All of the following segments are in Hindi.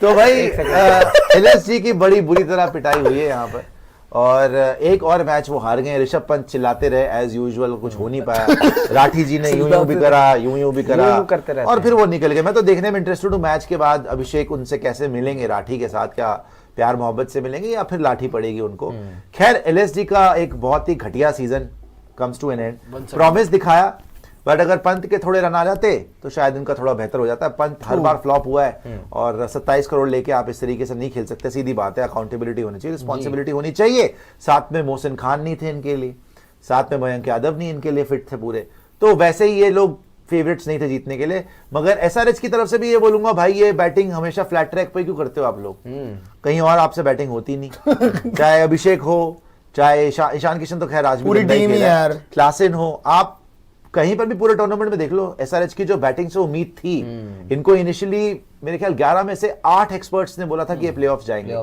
तो भाई एलएसजी की बड़ी बुरी तरह पिटाई हुई है यहाँ पर, और एक और मैच वो हार गए। ऋषभ पंत चिल्लाते रहे एज यूजुअल, कुछ हो नहीं पाया। राठी जी ने यूं भी करा, यूं भी करा, और फिर वो निकल गए। मैं तो देखने में इंटरेस्टेड हूँ मैच के बाद अभिषेक उनसे कैसे मिलेंगे, राठी के साथ क्या प्यार मोहब्बत से मिलेंगे या फिर लाठी पड़ेगी उनको। खैर एलएसजी का एक बहुत ही घटिया season comes to an end. Promise दिखाया, बट अगर पंत के थोड़े रन आ जाते तो शायद इनका थोड़ा बेहतर हो जाता है। पंत हर बार फ्लॉप हुआ है, और 27 करोड़ लेके आप इस तरीके से नहीं खेल सकते। सीधी बात है, अकाउंटेबिलिटी होनी चाहिए, रिस्पॉन्सिबिलिटी होनी चाहिए। साथ में मोहसिन खान नहीं थे इनके लिए, साथ में मयंक यादव नहीं इनके लिए फिट थे पूरे, तो वैसे ही ये लोग फेवरेट्स नहीं थे जीतने के लिए। मगर एसआरएच की तरफ से भी ये बोलूंगा, भाई ये बैटिंग हमेशा फ्लैट ट्रैक पे क्यों करते हो आप लोग? कहीं और आपसे बैटिंग होती नहीं। चाहे अभिषेक हो, चाहे ईशान किशन, तो खैर आज भी क्लासन हो, आप कहीं पर भी पूरे टूर्नामेंट में देख लो, एसआरएच की जो बैटिंग से उम्मीद थी इनको इनिशियली मेरे ख्याल 11 में से 8 एक्सपर्ट्स ने बोला था कि ये प्लेऑफ जाएंगे।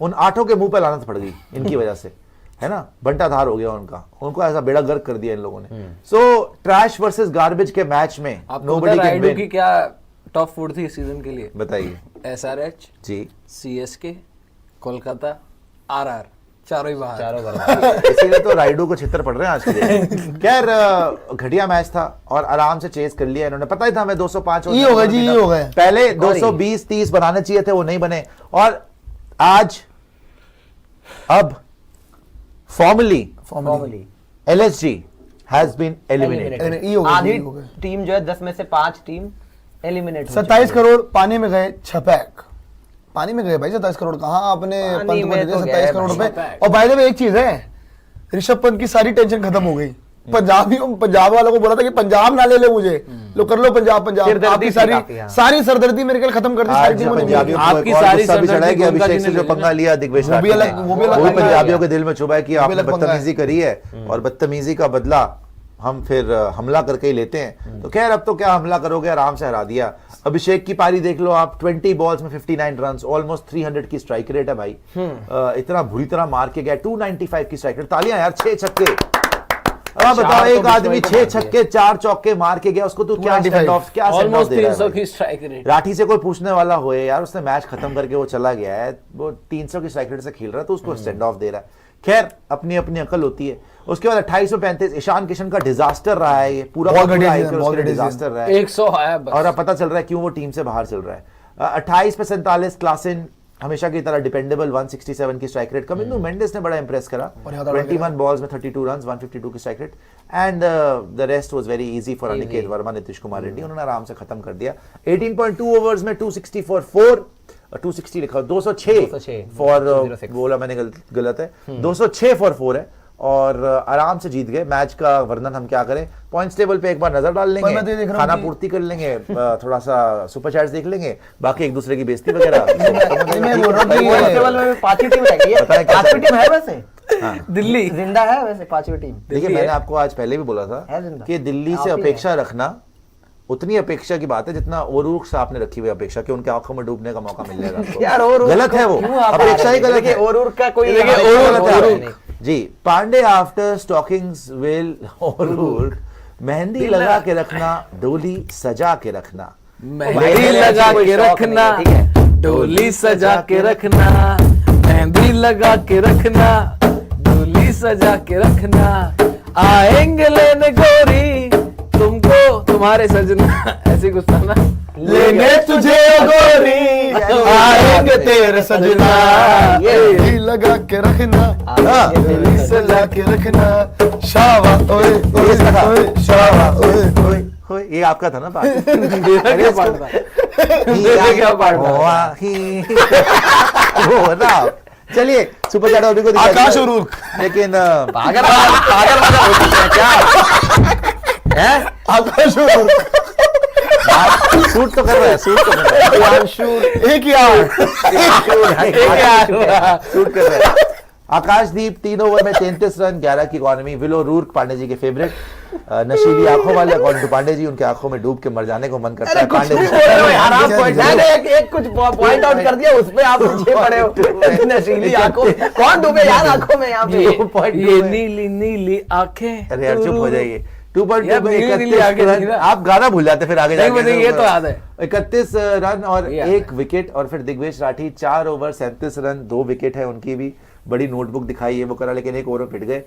उन 8 के मुंह पे लानत पड़ गई इनकी वजह से, है ना, बंटाधार हो गया उनको ऐसा बेड़ा गर्क कर दिया इन लोगों ने। सो ट्रैश वर्सेस गार्बेज के मैच में नोबडी कैन विन की क्या टॉप 4 थी इस सीजन के लिए बताइए? एसआरएच जी, सीएसके, कोलकाता, आरआर, चारों बाहर। इसीलिए तो राइडू को छितर पड़ रहे हैं आज के दिन। खैर घटिया मैच था और आराम से चेस कर लिया इन्होंने। पता ही था मैं 205 हो गए पहले 220-30 बनाने चाहिए थे, वो नहीं बने। और आज अब formally LSG has been eliminated. आधी टीम जो है 10 में से 5 टीम एलिमिनेट। 27 करोड़ पानी में गए, छपैक पानी में गए भाई। 27 करोड़ कहाँ आपने पंत को दे दिए 27 करोड़ रुपए। और बाय द वे एक चीज है, ऋषभ पंत की सारी टेंशन खत्म हो गई। पंजाब वालों को बोला था कि पंजाब ना ले ले मुझे, लो कर लो पंजाब। आपकी सारी सरदर्दी मेरे ख्याल खत्म कर दी सारी टीमों ने। आपकी सारी सरदर्दी अभिषेक से जो पंगा लिया दिग्विजय, वो भी पंजाबियों के दिल में छुपा है कि आपने बदतमीजी करी है, और बदतमीजी का बदला हम फिर हमला करके ही लेते हैं। तो खैर अब तो क्या हमला करोगे, आराम से हरा दिया। अभिषेक की पारी देख लो आप, 20 बॉल्स में 59 रन, ऑलमोस्ट 300 की स्ट्राइक रेट है भाई। इतना बुरी तरह मार के गया, 295 की स्ट्राइक रेट। तालियां यार, 6 छक्के। अब बताओ, एक आदमी 6 छक्के 4 चौके मार के गया, उसको तू क्या स्टैंड ऑफ, क्या ऑलमोस्ट 300 की स्ट्राइक रेट। राठी से कोई पूछने वाला होए यार, उसने मैच खत्म करके वो चला गया है, वो 300 की स्ट्राइक रेट से खेल रहा है तो उसको स्टैंड ऑफ दे रहा है। खैर अपनी अपनी अकल होती है। उसके बाद 28 में 35 ईशान किशन का डिजास्टर रहा है, ये पूरा डिजास्टर रहा है। 100 है बस। और अब पता चल रहा है क्यों वो टीम से बाहर चल रहा है। 28 पे 47 क्लासन हमेशा की तरह डिपेंडेबल, 167 की स्ट्राइक रेट। कमिंदू मेंडिस ने बड़ा इंप्रेस करा, 21 बॉल्स में 32 रन, 152 की strike rate, and the rest was very easy for Aniket Verma, Nitish Kumar Reddy. उन्होंने आराम से खत्म कर दिया। 18.2 ओवर्स में 260 फॉर 4, 260 लिखा, 206 फॉर, बोला मैंने गलत है, 206 फॉर 4 है, और आराम से जीत गए। मैच का वर्णन हम क्या करें, पॉइंट्स टेबल पे एक बार नजर डाल लेंगे, खाना पूर्ति कर लेंगे, थोड़ा सा सुपर चैट्स देख लेंगे, बाकी एक दूसरे की बेइज्जती वगैरह। दिल्ली जिंदा है वैसे 5वीं टीम। देखिए मैंने आपको आज पहले भी बोला था कि दिल्ली से अपेक्षा रखना उतनी अपेक्षा की बात है जितना ओरूर से आपने रखी हुई अपेक्षा कि उनके आंखों में डूबने का मौका मिल जाएगा। यार गलत है वो, अपेक्षा ही गलत है। ओरूर का कोई जी, पांडे आफ्टर स्टॉकिंग्स विल ओरूर, मेहंदी लगा के रखना, डोली सजा के रखना, मेहंदी लगा के रखना, डोली सजा के रखना, मेहंदी लगा के रखना, डोली सजा के रखना, आएंगे लेने गोरी तुमको तुम्हारे सजना, ऐसी कुछ था ना, लेने तुझे गोरी आएंगे तेरे सजना, ये लगा के रखना, ये सजा के रखना, शावा ओए ओए शावा ओए ओए। ये आपका था ना पार्ट? वो ना, चलिए सुपर चैट अभी को आकाश उरूर, लेकिन पागल क्या है आकाश उरूर सूट तो कर रहा है, सूट तो कर रहा है, एक यार सूट कर रहा है। आकाशदीप 3 ओवर में 33 रन, 11 की इकॉनमी। विलो रूर्क पांडे जी के फेवरेट, नशीली आंखों वाले अकॉर्डिंग टू पांडे जी, उनके आंखों में डूब के मर जाने को मन करता है। पांडे जी एक कुछ पॉइंट आउट कर दिया, उसपे आप पीछे पड़े हो। नशीली आंखों, कौन डूबे यार आंखों में यहाँ पे? ये नीली नीली आंखें। अरे यार चुप हो जाइए। 2.2 यार, में नीली 31 आगे रन। नहीं ना। आप गाना भूल जाते फिर आगे नहीं, जाके। मुझे ये तो याद है। 31 रन और ये याद 1 विकेट, और फिर Digvesh Rathi 4 over 37 run, 2 wicket है उनकी भी। बड़ी नोटबुक दिखाई है वो करा, लेकिन 1 ओवर में पिट गए।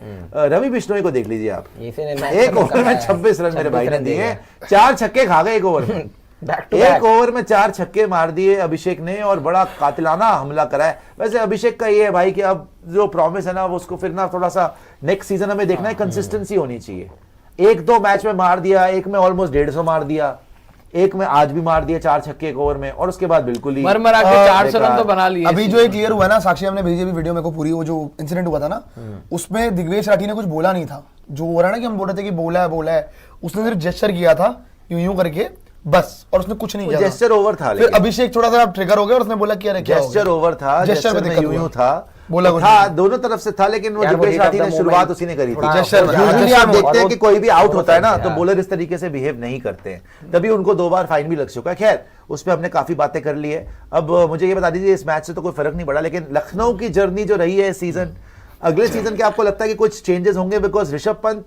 रवि बिश्नोई को देख लीजिए आप, इसी ने मैच 1 खत्म ओवर में कराया है। 26 रन मेरे भाई ने 26 दिए रन हैं। 4 छक्के खा गए 1 ओवर में। Back to 1 back। ओवर में 4 छक्के मार दिए अभिषेक ने, और बड़ा कातिलाना हमला करा है। वैसे अभिषेक का ये है भाई कि अब जो प्रॉमिस है ना, वो उसको फिर ना थोड़ा सा नेक्स्ट सीजन हमें देखना है, कंसिस्टेंसी होनी चाहिए। 1-2 मैच में मार दिया, एक में ऑलमोस्ट 150 मार दिया, एक में आज भी मार दिया 4 छक्के 1 ओवर में, और उसके बाद बिल्कुल ही मर के 400 रन तो बना लिए। अभी जो एक क्लियर हुआ ना, साक्षी हमने भेजी अभी वीडियो मेरे को पूरी, वो जो इंसिडेंट हुआ था ना, उसमें दिग्वेश राठी ने कुछ बोला नहीं था। जो हो रहा है ना कि हम बोल रहे थे कि बोला है, उसने सिर्फ जेस्चर किया था यूं करके बस, और उसने कुछ नहीं किया। जेस्चर ओवर था, फिर अभिषेक थोड़ा सा ट्रिगर हो गया और उसने बोला कि अरे क्या हो जेस्चर गया? ओवर था, जेस्चर जेस्चर में में दिक्कत यूं हुआ। था, बोला वो कुछ था, नहीं। दोनों तरफ से था, लेकिन वो यार, वो दिग्वेश heat राठी of ने the शुरुआत moment उसी ने करी थी। थोड़ा जेस्चर में। यूजुअली आप देखते हैं कि कोई भी आउट वो होता है ना, तो हाँ। बॉलर इस तरीके से बिहेव नहीं करते हैं, तभी उनको 2 बार फाइन भी लग चुका है। खैर, उस पर हमने काफी बातें कर ली है। अब मुझे ये बता दीजिए, इस मैच से तो कोई फर्क नहीं पड़ा, लेकिन लखनऊ की जर्नी जो रही है इस सीजन, अगले सीजन के आपको लगता है कि कुछ चेंजेस होंगे? बिकॉज ऋषभ पंत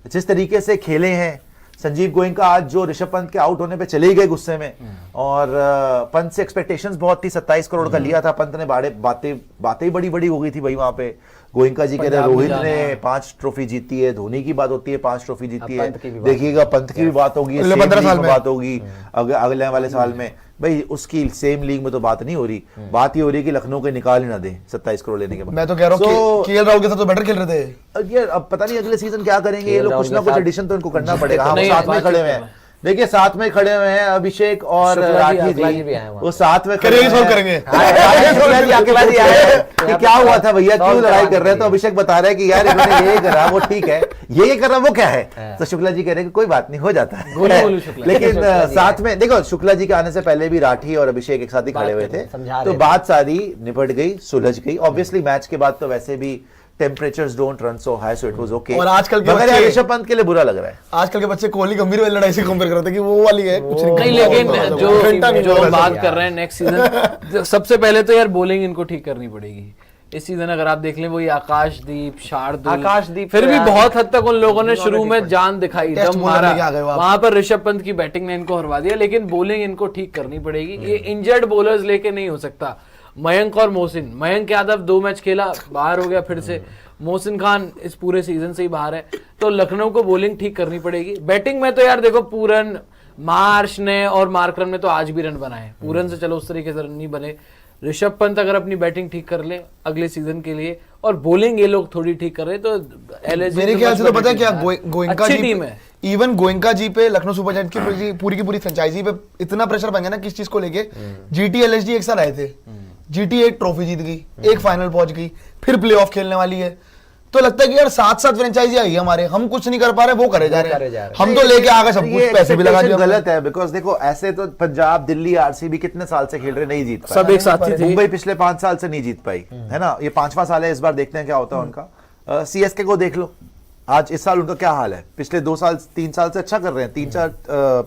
जिस तरीके से खेले हैं, संजीव गोयनका आज जो ऋषभ पंत के आउट होने पे चले गए गुस्से में, और पंत से एक्सपेक्टेशंस बहुत थी, 27 करोड़ का लिया था पंत ने, बातें बड़ी बड़ी हो गई थी भाई वहां पे। गोयनका जी कह रहे पंजाब में रोहित जाना ने है। 5 ट्रॉफी जीती है, धोनी की बात होती है 5 ट्रॉफी जीती अब है, पंत की भी बात देखिएगा पंत की भी बात होगी, अगले सेम 15 लीग साल में में। बात होगी अगले वाले साल में। भाई उसकी सेम लीग में तो बात नहीं हो रही, बात ही हो रही है कि लखनऊ के निकाल ही ना दे 27 करोड़ लेने के बाद। मैं तो कह रहा हूँ So, केएल राहुल के साथ तो बेटर खेल रहे थे। यार अब पता नहीं अगले सीजन क्या करेंगे ये लोग, राहुल कुछ ना के कुछ साथ एडिशन तो इनको करना पड़ेगा। हाँ, वो नहीं, साथ में बातचीत खड़े कर हुए रहे हैं, हैं। देखिए साथ में खड़े हुए हैं अभिषेक और शुक्ला जी, राठी अकला जी जी, भी आए वहाँ। वो साथ में खड़े करेंगे, हैं। solve करेंगे। शुक्ला जी अकेला जी आए हैं कि क्या हुआ था भैया, क्यों solve लड़ाई करा कर रहे हैं? तो अभिषेक बता रहे हैं कि यार इन्होंने ये करा, वो ठीक है, ये करा, वो क्या है? तो शुक्ला जी कह रहे हैं कि कोई बात नहीं, हो जाता गोलू है। शुक्ला। लेकिन शुक्ला जी साथ में देखो, शुक्ला जी के आने से पहले भी राठी और अभिषेक एक साथ ही खड़े हुए थे, समझा तो रहे थे। बात सारी निपट गई, सुलझ गई। ऑब्वियसली मैच के बाद तो वैसे भी temperatures don't run so high, so it was okay. और आजकल के मगर यार बच्चे- ऋषभ पंत के लिए बुरा लग रहा है। आजकल के बच्चे कोहली गंभीर वाली लड़ाई से कंपेयर करते हैं कि वो वाली है, कुछ नहीं, लेकिन जो बात कर रहे हैं नेक्स्ट सीजन, सबसे पहले तो यार बॉलिंग इनको ठीक करनी पड़ेगी। इस सीजन अगर आप देख लें, वही आकाशदीप, शार्दुल, आकाशदीप फिर तो भी यार, बहुत हद तक उन लोगों ने शुरू में जान दिखाई, टेस्ट दम बॉलर मारा, लेके आ गए वो आप। वहां पर ऋषभ पंत की बैटिंग ने इनको हरवा दिया, लेकिन बॉलिंग इनको ठीक करनी पड़ेगी। ये इंजर्ड बॉलर्स लेके नहीं हो सकता। मयंक और मोहसिन, मयंक यादव 2 मैच खेला, बाहर हो गया फिर से, मोहसिन खान इस पूरे सीजन से ही बाहर है, तो लखनऊ को बॉलिंग ठीक करनी पड़ेगी। बैटिंग में तो यार देखो, पूरन, मार्श ने और मार्करम ने तो आज भी रन बनाए, पूरन से चलो उस तरीके से रन नहीं बने। ऋषभ पंत अगर अपनी बैटिंग ठीक कर ले अगले सीजन के लिए, और बॉलिंग ये लोग थोड़ी ठीक कर रहे, तो LSG मेरे ख्याल से तो पता है क्या, गोयनका अच्छी जी टीम है। इवन गोयनका जी पे लखनऊ सुपर जायंट्स की पूरी की पूरी फ्रेंचाइजी पे इतना प्रेशर बन गया ना, किस चीज को लेके। जीटी LSG एक साथ आए थे, जीटी एक ट्रॉफी जीत गई, एक फाइनल पहुंच गई, फिर प्लेऑफ खेलने वाली है, तो लगता है कि यार 7 फ्रेंचाइजी आई है हमारे, हम कुछ नहीं कर पा रहे, वो करे जा रहे हैं। हम तो लेके आ गए सब कुछ, पैसे भी लगा दिए हमने। गलत है, बिकॉज देखो ऐसे तो पंजाब, दिल्ली, आरसीबी कितने साल से खेल रहे, नहीं जीत पाए। सब एक साथ ही थे। मुंबई पिछले 5 साल से नहीं जीत पाई, है ना, ये 5वां साल है, इस बार देखते हैं क्या होता है उनका। सीएसके को देख लो, आज इस साल उनका क्या हाल है, पिछले 2 साल 3 साल से अच्छा कर रहे हैं,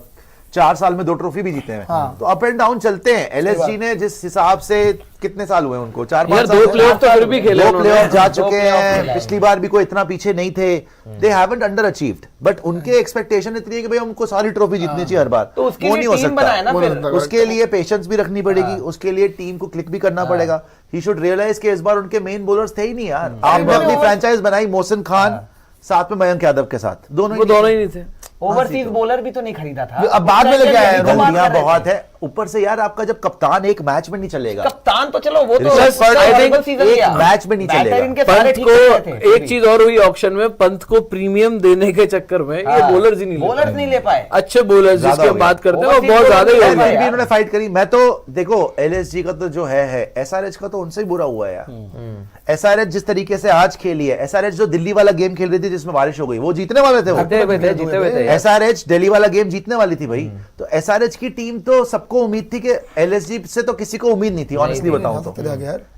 4 साल में 2 ट्रॉफी भी जीते हैं। तो अप एंड डाउन चलते हैं। एलएसजी ने जिस हिसाब से, कितने साल हुए उनको, 4-5 साल, 2 प्लेऑफ तो फिर भी खेले 2 प्लेऑफ जा चुके playoff हैं, खेला है। पिछली बार भी कोई इतना पीछे नहीं थे। They haven't under achieved, but उनके एक्सपेक्टेशन इतनी है कि भाई हमको सारी ट्रॉफी जीतनी चाहिए हर बार, तो उसके वो लिए नहीं हो टीम बनाए ना सकता। फिर। उसके लिए पेशेंस भी रखनी पड़ेगी, उसके लिए टीम को क्लिक भी करना पड़ेगा। ही शुड रियलाइज कि इस बार उनके मेन बॉलर्स थे ही नहीं यार। आपने अपनी फ्रेंचाइज बनाई मोहसिन खान साथ में मयंक यादव के साथ, वो दोनों ही नहीं थे। ओवरसीज बॉलर भी तो नहीं खरीदा था, अब बाद में लेके आए हैं। गलतियां बहुत है ऊपर से यार। आपका जब कप्तान एक मैच में नहीं चलेगा, कप्तान तो चलो वो तो ऋषभ पंत उसका I think horrible season एक गया। मैच में नहीं Batter चलेगा। इनके सारे पंत ठीक कर रहे थे। को एक चीज और हुई ऑक्शन में, पंत को प्रीमियम देने के चक्कर में ये बॉलर्स ही नहीं ले बॉलर्स पाए। नहीं ले पाए। अच्छे बॉलर्स ज्यादा जिसकी हो हम गया। बात करते हैं वो Overseas बहुत ज्यादा ही bowlers हो नहीं गए। ले पाए। उन्होंने फाइट करी। मैं तो देखो एलएसजी का तो जो है एसआरएच का तो उनसे ही बुरा हुआ है यार। एसआरएच जिस तरीके से आज खेली है, एसआरएच जो दिल्ली वाला गेम खेल रही थी जिसमें बारिश हो गई, वो जीतने वाले थे। वो जीते हुए थे। एसआरएच दिल्ली वाला गेम जीतने वाली थी भाई। तो एसआरएच की टीम तो सबको उम्मीद थी कि एलएसजी से तो किसी को उम्मीद नहीं थी, ऑनेस्टली बताऊं तो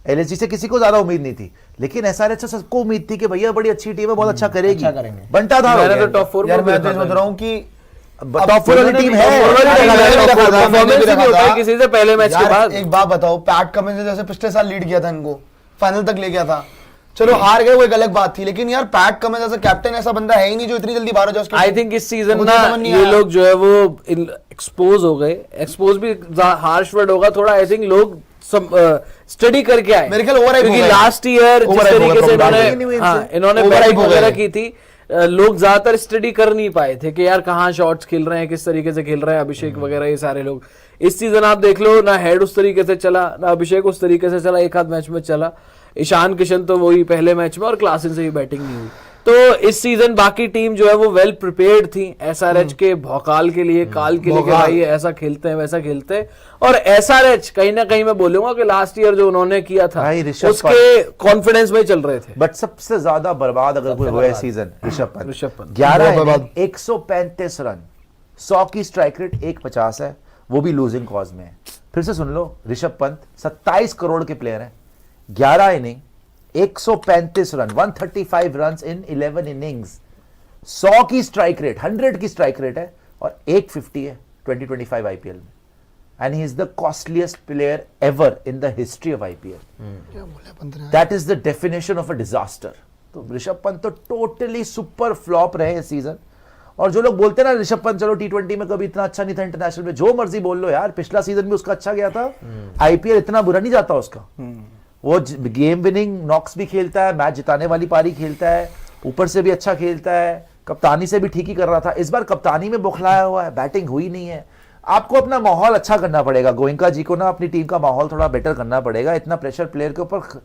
एलएसजी से किसी को ज्यादा उम्मीद नहीं थी, लेकिन एसआरएच से सबको उम्मीद थी कि भैया बड़ी अच्छी टीम है, बहुत अच्छा करेगी, बंटा था। मैंने तो टॉप 4 यार में मैं भी तो सोच रहा हूँ कि टॉप 4 वाली टीम है। परफॉर्मेंस ही नहीं होता है किसी से पहले मैच के यार बाद। एक बात बताओ, पैट कमिंस ने जैसे पिछले साल लीड किया था इनको, फाइनल तक ले गया था, चलो हार गए वो एक अलग बात थी, लेकिन यार पैट कमिंस ऐसा कैप्टन ऐसा बंदा है ही नहीं जो इतनी जल्दी बाहर हो जाए उसके। आई थिंक इस सीजन मुझे ना समझ नहीं ये आया। लोग जो है वो एक्सपोज हो गए, एक्सपोज भी हार्श वर्ड होगा थोड़ा, आई थिंक लोग स्टडी करके आए मेरे ख्याल overhype क्योंकि हो गए। लास्ट ईयर जिस Overhype हो तरीके गए, से probably। इन्होंने इन्होंने Overhype बैटिंग हो गए। वगैरह की थी, लोग ज्यादातर स्टडी कर नहीं पाए थे कि यार कहाँ शॉट्स खेल रहे हैं, किस तरीके से खेल रहे हैं अभिषेक वगैरह ये सारे लोग। इस सीजन आप देख लो ना हेड उस तरीके से चला, ना अभिषेक उस तरीके से चला, एक आध मैच में चला, ईशान किशन तो वही पहले मैच में और क्लासन से ही बैटिंग नहीं हुई। तो इस सीजन बाकी टीम जो है वो वेल प्रिपेयर्ड थी एसआरएच के भौकाल के लिए, काल के लिए कि भाई ऐसा खेलते हैं वैसा खेलते हैं। और एसआरएच कहीं ना कहीं मैं बोलूंगा कि लास्ट ईयर जो उन्होंने किया था भाई ऋषभ उसके कॉन्फिडेंस में चल रहे थे। बट सबसे ज्यादा बर्बाद अगर कोई हुआ है सीजन ऋषभ ऋषभ पंत, पंत। 11 बहुत इनिंग, 135 रन, 100 की स्ट्राइक रेट, 150 है, वो भी लूजिंग कॉज में है। फिर से सुन लो, ऋषभ पंत 27 करोड़ के प्लेयर हैं, 11 inning, 135 run, 135 run in 11 innings, 100 की स्ट्राइक रेट, 100 की स्ट्राइक रेट है और 150 है 2025 आईपीएल में। And he is the costliest player ever in the history of IPL. That is the definition of a disaster. तो ऋषभ पंत तो टोटली सुपर फ्लॉप रहे इस सीजन। और जो लोग बोलते हैं ना ऋषभ पंत चलो टी20 में कभी इतना अच्छा नहीं था, इंटरनेशनल में जो मर्जी बोल लो यार, पिछला सीजन भी उसका अच्छा गया था, आईपीएल इतना बुरा नहीं जाता उसका। वो गेम विनिंग नॉक्स भी खेलता है, मैच जिताने वाली पारी खेलता है, ऊपर से भी अच्छा खेलता है, कप्तानी से भी ठीक ही कर रहा था। इस बार कप्तानी में बौखलाया हुआ है, बैटिंग हुई नहीं है। आपको अपना माहौल अच्छा करना पड़ेगा, गोयनका जी को ना अपनी टीम का माहौल थोड़ा बेटर करना पड़ेगा। इतना प्रेशर प्लेयर के ऊपर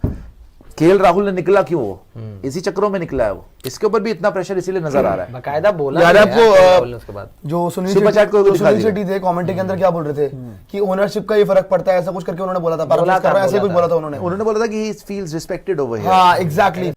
केएल राहुल ने निकला क्यों? वो इसी चक्रों में निकला है, वो इसके ऊपर भी इतना प्रेशर इसीलिए नजर आ रहा है। बकायदा बोला यार है आपको, यार, बोलने उसके बाद जो सुनील सुपर चैट को दिखा दिया। शेट्टी थे कमेंट्री के अंदर क्या बोल रहे थे कि ओनरशिप का ये फर्क पड़ता है, ऐसा कुछ करके उन्होंने बोला था, बोला था, ऐसे कुछ बोला बोला था उन्होंने। उन्होंने बोला था कि he feels respected over here. हाँ एग्जैक्टली।